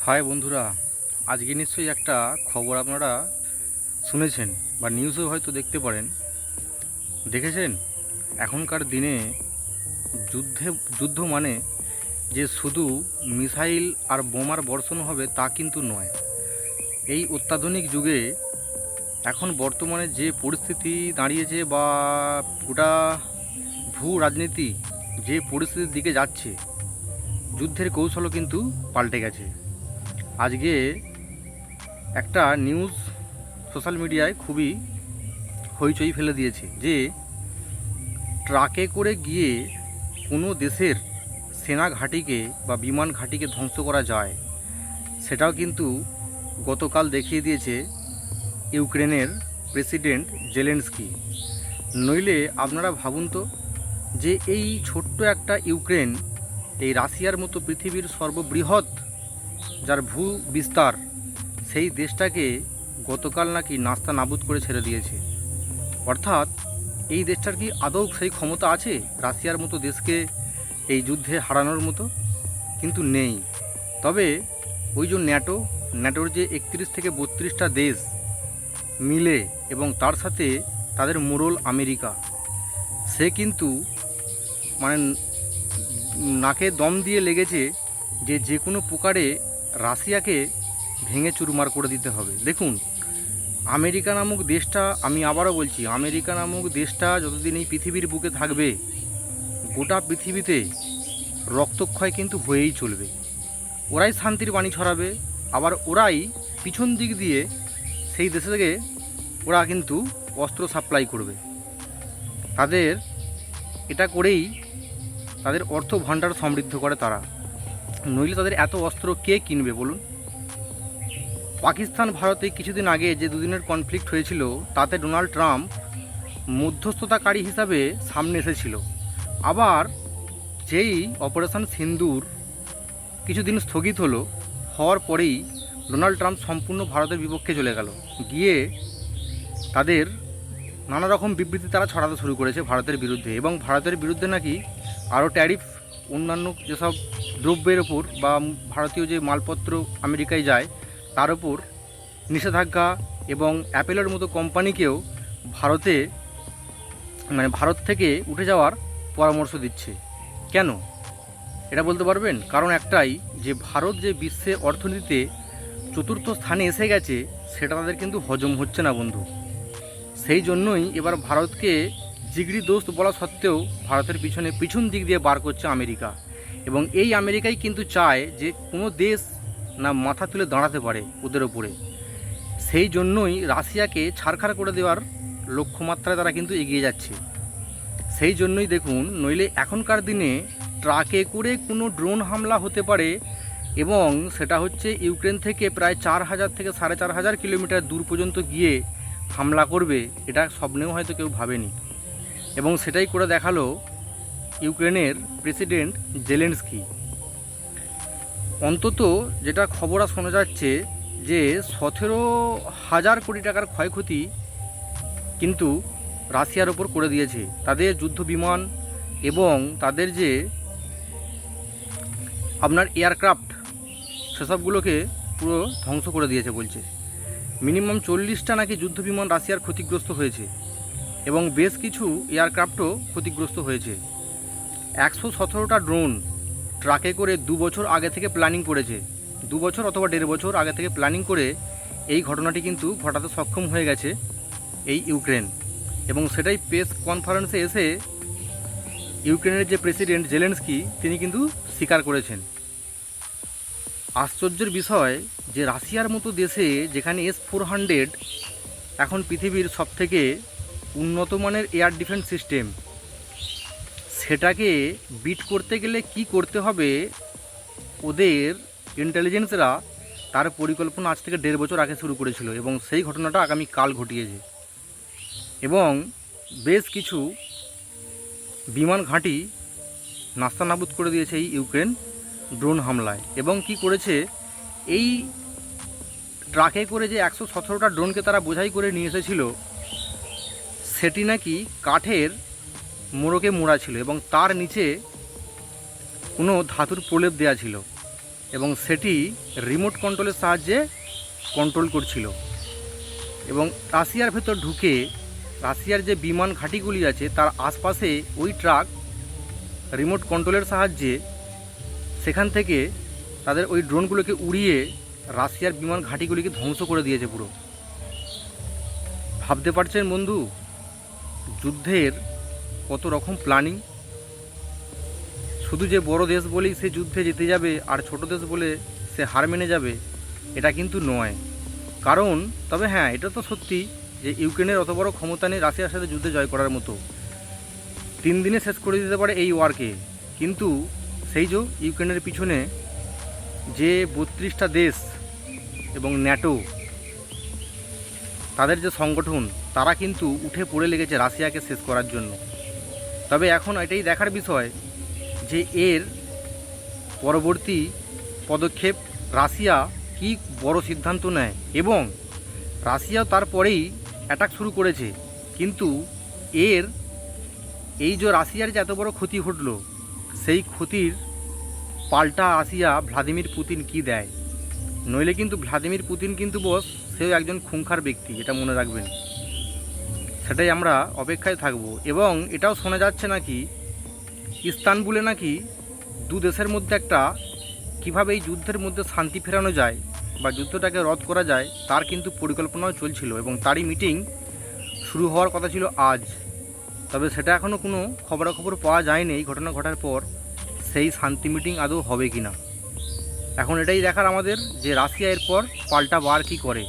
High বন্ধুরা, আজকে নিশ্চয়ই একটা খবর আপনারা শুনেছেন বা নিউজেও হয়তো দেখতে পারেন, দেখেছেন। এখনকার দিনে যুদ্ধ মানে যে শুধু মিসাইল আর বোমার বর্ষণ হবে তা কিন্তু নয়। এই অত্যাধুনিক যুগে এখন বর্তমানে যে পরিস্থিতি দাঁড়িয়েছে বা গোটা ভূ রাজনীতি যে পরিস্থিতির দিকে যাচ্ছে, যুদ্ধের কৌশলও কিন্তু পাল্টে গেছে। আজকে একটা নিউজ সোশ্যাল মিডিয়ায় খুবই হইচই ফেলে দিয়েছে যে ট্রাকে করে গিয়ে কোনো দেশের সেনা ঘাঁটিকে বা বিমান ঘাঁটিকে ধ্বংস করা যায়, সেটাও কিন্তু গতকাল দেখিয়ে দিয়েছে ইউক্রেনের প্রেসিডেন্ট জেলেনস্কি। নইলে আপনারা ভাবুন তো, যে এই ছোট্ট একটা ইউক্রেন, এই রাশিয়ার মতো পৃথিবীর সর্ববৃহৎ যার ভূ বিস্তার, সেই দেশটাকে গতকাল নাকি নাস্তা নাবুদ করে ছেড়ে দিয়েছে। অর্থাৎ এই দেশটার কি আদৌ সেই ক্ষমতা আছে রাশিয়ার মতো দেশকে এই যুদ্ধে হারানোর মতো? কিন্তু নেই। তবে ওই যে ন্যাটোর যে 31 থেকে 32টা দেশ মিলে এবং তার সাথে তাদের মোড়ল আমেরিকা, সে কিন্তু মানে নাকে দম দিয়ে লেগেছে যে কোনো প্রকারে রাশিয়াকে ভেঙে চুরমার করে দিতে হবে। দেখুন, আমেরিকা নামক দেশটা, আমি আবারও বলছি, আমেরিকা নামক দেশটা যতদিন এই পৃথিবীর বুকে থাকবে, গোটা পৃথিবীতে রক্তক্ষয় কিন্তু হয়েই চলবে। ওরাই শান্তির বাণী ছড়াবে, আবার ওরাই পিছন দিক দিয়ে সেই দেশে থেকে ওরা কিন্তু অস্ত্র সাপ্লাই করবে। তাদের এটা করেই তাদের অর্থ ভাণ্ডার সমৃদ্ধ করে তারা। নইলে তাদের এত অস্ত্র কে কিনবে বলুন? পাকিস্তান ভারতে কিছুদিন আগে যে দুদিনের কনফ্লিক্ট হয়েছিল, তাতে ডোনাল্ড ট্রাম্প মধ্যস্থতাকারী হিসাবে সামনে এসেছিল। আবার যেই অপারেশন সিন্দুর কিছুদিন স্থগিত হওয়ার পরেই ডোনাল্ড ট্রাম্প সম্পূর্ণ ভারতের বিপক্ষে চলে গেল, গিয়ে তাদের নানা রকম বিবৃতি তারা ছড়াতে শুরু করেছে ভারতের বিরুদ্ধে। এবং ভারতের বিরুদ্ধে নাকি আরও ট্যারিফ, অন্যান্য যেসব দ্রব্যের ওপর বা ভারতীয় যে মালপত্র আমেরিকায় যায় তার ওপর নিষেধাজ্ঞা, এবং অ্যাপেলের মতো কোম্পানিকেও ভারত থেকে উঠে যাওয়ার পরামর্শ দিচ্ছে। কেন এটা বলতে পারবেন? কারণ একটাই, যে ভারত যে বিশ্বে অর্থনীতিতে চতুর্থ স্থানে এসে গেছে, সেটা তাদের কিন্তু হজম হচ্ছে না বন্ধু। সেই জন্যই এবার ভারতকে জিগরি দোস্ত বলা সত্ত্বেও ভারতের পিছন দিক দিয়ে বার করছে আমেরিকা। এবং এই আমেরিকাই কিন্তু চায় যে কোনো দেশ না মাথা তুলে দাঁড়াতে পারে ওদের ওপরে। সেই জন্যই রাশিয়াকে ছাড়খাড় করে দেওয়ার লক্ষ্যমাত্রায় তারা কিন্তু এগিয়ে যাচ্ছে। সেই জন্যই দেখুন, নইলে এখনকার দিনে ট্রাকে করে কোনো ড্রোন হামলা হতে পারে, এবং সেটা হচ্ছে ইউক্রেন থেকে প্রায় 4000 থেকে 4500 কিলোমিটার দূর পর্যন্ত গিয়ে হামলা করবে, এটা স্বপ্নেও হয়তো কেউ ভাবেনি। এবং সেটাই করে দেখালো ইউক্রেনের প্রেসিডেন্ট জেলেনস্কি। অন্তত যেটা খবর শোনা যাচ্ছে, যে 17,000 কোটি টাকার ক্ষয়ক্ষতি কিন্তু রাশিয়ার ওপর করে দিয়েছে তাদের যুদ্ধ বিমান, এবং তাদের যে আপনার এয়ারক্রাফট, সেসবগুলোকে পুরো ধ্বংস করে দিয়েছে বলছে। মিনিমাম 40টা নাকি যুদ্ধ বিমান রাশিয়ার ক্ষতিগ্রস্ত হয়েছে, এবং বেশ কিছু এয়ারক্রাফটও ক্ষতিগ্রস্ত হয়েছে। 117টা ড্রোন ট্রাকে করে 2 বছর আগে থেকে প্ল্যানিং করেছে, 2 বছর অথবা 1.5 বছর আগে থেকে প্ল্যানিং করে এই ঘটনাটি কিন্তু ঘটাতে সক্ষম হয়ে গেছে এই ইউক্রেন। এবং সেটাই প্রেস কনফারেন্সে এসে ইউক্রেনের যে প্রেসিডেন্ট জেলেনস্কি, তিনি কিন্তু স্বীকার করেছেন। আশ্চর্যের বিষয় যে রাশিয়ার মতো দেশে, যেখানে S-400 এখন পৃথিবীর সবথেকে উন্নত মানের এয়ার ডিফেন্স সিস্টেম, সেটাকে বিট করতে গেলে কি করতে হবে, ওদের ইন্টেলিজেন্সরা তার পরিকল্পনা আজ থেকে 1.5 বছর আগে শুরু করেছিল, এবং সেই ঘটনাটা আগামীকাল ঘটিয়েছে। এবং বেশ কিছু বিমান ঘাঁটি নাস্তানাবুদ করে দিয়েছে এই ইউক্রেন ড্রোন হামলায়। এবং কি করেছে, এই ট্রাকে করে যে 117টা ড্রোনকে তারা বোঝাই করে নিয়ে এসেছিল, সেটি নাকি কাঠের মোড়কে মোড়া ছিল, এবং তার নিচে কোনো ধাতুর প্রলেপ দেওয়া ছিল। এবং সেটি রিমোট কন্ট্রোলের সাহায্যে কন্ট্রোল করছিল। এবং রাশিয়ার ভেতর ঢুকে রাশিয়ার যে বিমান ঘাঁটিগুলি আছে তার আশপাশে ওই ট্রাক রিমোট কন্ট্রোলের সাহায্যে সেখান থেকে তাদের ওই ড্রোনগুলোকে উড়িয়ে রাশিয়ার বিমান ঘাঁটিগুলিকে ধ্বংস করে দিয়েছে পুরো। ভাবতে পারছেন বন্ধু যুদ্ধের কত রকম প্ল্যানিং? শুধু যে বড় দেশ বলেই সে যুদ্ধে জিতে যাবে আর ছোট দেশ বলে সে হার মেনে যাবে, এটা কিন্তু নয়। কারণ তবে হ্যাঁ, এটা তো সত্যি যে ইউক্রেনের অত বড় ক্ষমতা নেই রাশিয়ার সাথে যুদ্ধে জয় করার মতো। 3 দিনে শেষ করে দিতে পারে এই ওয়ারকে। কিন্তু সেই যে ইউক্রেনের পিছনে যে 32টা দেশ এবং ন্যাটো তাদের যে সংগঠন, তারা কিন্তু উঠে পড়ে লেগেছে রাশিয়াকে শেষ করার জন্য। তবে এখন এটাই দেখার বিষয় যে এর পরবর্তী পদক্ষেপ রাশিয়া কি বড় সিদ্ধান্ত নেয়। এবং রাশিয়াও তারপরেই অ্যাটাক শুরু করেছে, কিন্তু এর এই যে রাশিয়ার যে এত বড় ক্ষতি ঘটলো, সেই ক্ষতির পাল্টা রাশিয়া ভ্লাদিমির পুতিন কি দেয়। নইলে কিন্তু ভ্লাদিমির পুতিন কিন্তু বস সেও একজন খুঙ্খার ব্যক্তি, এটা মনে রাখবেন। সেটাই আমরা অপেক্ষায় থাকব। এবং এটাও শোনা যাচ্ছে নাকি ইস্তানবুলে নাকি দু দেশের মধ্যে একটা কীভাবে এই যুদ্ধের মধ্যে শান্তি ফেরানো যায় বা যুদ্ধটাকে রদ করা যায় তার কিন্তু পরিকল্পনাও চলছিল, এবং তারই মিটিং শুরু হওয়ার কথা ছিল আজ। তবে সেটা এখনও কোনো খবরাখবর পাওয়া যায়নি এই ঘটনা ঘটার পর সেই শান্তি মিটিং আদৌ হবে কি না। এখন এটাই দেখার আমাদের যে রাশিয়া এরপর পাল্টা বার কী করে।